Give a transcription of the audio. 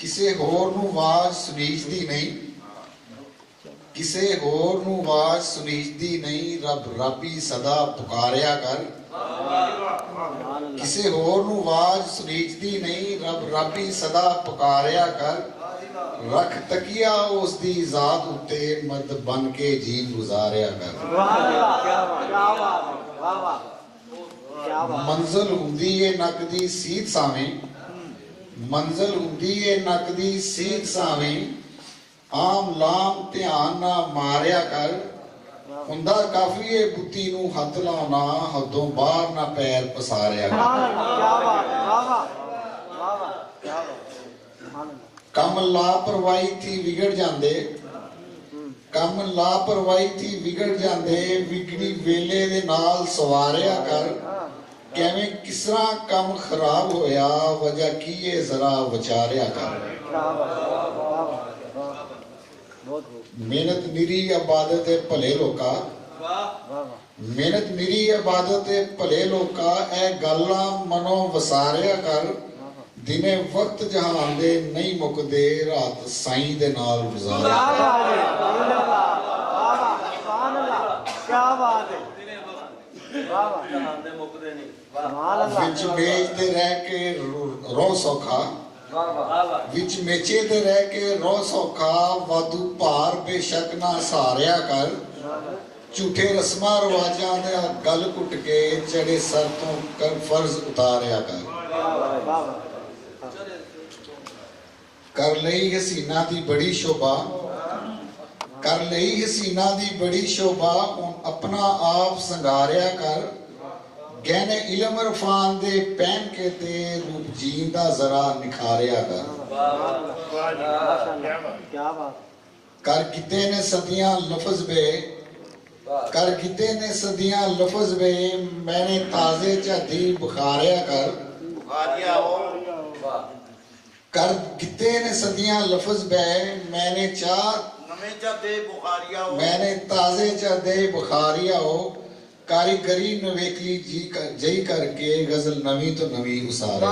ਕਿਸੇ ਹੋਰ ਨੂੰ ਆਵਾਜ਼ ਸੁਣੀਜਦੀ ਨਹੀਂ, ਕਿਸੇ ਹੋਰ ਨੂੰ ਆਵਾਜ਼ ਸੁਣੀਜਦੀ ਨਹੀਂ, ਰੱਬ ਰਾਬੀ ਸਦਾ ਪੁਕਾਰਿਆ ਕਰ। ਕਿਸੇ ਹੋਰ ਨੂੰ ਆਵਾਜ਼ ਸੁਣੀਜਦੀ ਨਹੀਂ, ਰੱਬ ਰਾਬੀ ਸਦਾ ਪੁਕਾਰਿਆ ਕਰ। ਰੱਖ ਤਕੀਆ ਉਸ ਦੀ ਜ਼ਾਤ ਉੱਤੇ, ਮਰਦ ਬਨ ਕੇ ਜੀਵ ਗੁਜ਼ਾਰਿਆ ਕਰ। ਮੰਜ਼ਲ ਹੁੰਦੀ ਏ ਨੱਕ ਦੀ ਸੀਤ ਸਾਵੇਂ, ਮੰਜ਼ਲ ਹੁੰਦੀ ਏ ਨੱਕ ਦੀ ਸੀਤ ਸਾਵੇਂ, ਆਮ ਲਾਮ ਧਿਆਨ ਨਾ ਮਾਰਿਆ ਕਰ। ਹੁੰਦਾ ਕਾਫੀ ਏ ਬੁੱਤੀ ਨੂੰ ਹੱਥ ਲਾਉਣਾ, ਹੱਦੋਂ ਬਾਹਰ ਨਾ ਪੈਰ ਪਸਾਰਿਆ ਕਰ। ਕੰਮ ਲਾਪਰਵਾਹੀ ਥੀ ਵਿਗੜ ਜਾਂਦੇ, ਕੰਮ ਲਾਪਰਵਾਹੀ ਥੀ ਵਿਗੜ ਜਾਂਦੇ, ਵਿਗੜੀ ਵੇਲੇ ਦੇ ਨਾਲ ਸਵਾਰਿਆ ਕਰ। ਕਿਵੇਂ ਕਿਸ ਤਰ੍ਹਾਂ ਕੰਮ ਖਰਾਬ ਹੋਇਆ, ਵਜ੍ਹਾ ਕੀ ਏ ਜ਼ਰਾ ਵਿਚਾਰਿਆ ਕਰ। ਮਿਹਨਤ ਨਿਰੀ ਇਬਾਦਤ ਹੈ ਭਲੇ ਲੋਕਾਂ, ਮਿਹਨਤ ਨਿਰੀ ਇਬਾਦਤ ਹੈ ਭਲੇ ਲੋਕਾਂ, ਇਹ ਗੱਲਾਂ ਮਨੋਂ ਵਸਾਰਿਆ ਕਰ। ਦਿਨੇ ਵਕਤ ਜਹਾਨ ਦੇ ਨਹੀਂ ਮੁੱਕਦੇ, ਰਾਤ ਸਾਈਂ ਦੇ ਨਾਲ ਗੁਜ਼ਾਰਿਆ ਕਰ। ਵਿੱਚ ਮੇਚਦੇ ਰਹਿ ਕੇ ਰੋ ਸੌਖਾ, ਵਿੱਚ ਮੇਚਦੇ ਰਹਿ ਕੇ ਰੋ ਸੌਖਾ, ਵਾਧੂ ਭਾਰ ਬੇਸ਼ੱਕ ਨਾ ਸਹਾਰਿਆ ਕਰ। ਝੂਠੇ ਰਸਮਾਂ ਰਿਵਾਜਾਂ ਦਾ ਗਲ ਘੁੱਟ ਕੇ, ਚੜੇ ਸਰ ਤੋਂ ਕਰ ਫਰਜ਼ ਉਤਾਰਿਆ ਕਰ। ਕਰ ਲਈ ਹਸੀਨਾ ਦੀ ਬੜੀ ਸ਼ੋਭਾ, ਕਰ ਲਈ ਹਸੀਨਾ ਦੀ ਬੜੀ ਸ਼ੋਭਾ, ਆਪਣਾ ਆਪ ਸੰਗਾਰਿਆ ਕਰ। ਗਹਿਣੇ ਇਲਮ ਇਰਫਾਨ ਦੇ ਪਹਿਨ ਕੇ ਤੇ, ਰੂਪ ਜੀਨ ਦਾ ਜ਼ਰਾ ਨਿਖਾਰਿਆ ਕਰ। ਕਰ ਕੀਤੇ ਨੇ ਸਦੀਆਂ ਲਫ਼ਜ਼ ਬੇ, ਕਰ ਕੀਤੇ ਨੇ ਸਦੀਆਂ ਲਫ਼ਜ਼ ਬੇ, ਮੈਨੇ ਤਾਜ਼ੇ ਝਾਦੀ ਬੁਖਾਰਿਆ ਕਰ। ਕਰ ਕੀਤੇ ਨੇ ਸਦੀਆਂ ਲਫ਼ਜ਼ ਬੇ, ਮੈਨੇ मैंने ताजे चादे बुखारिया हो। कारीगरी नवेकली जी करके गजल नवी तो नवी उसारे।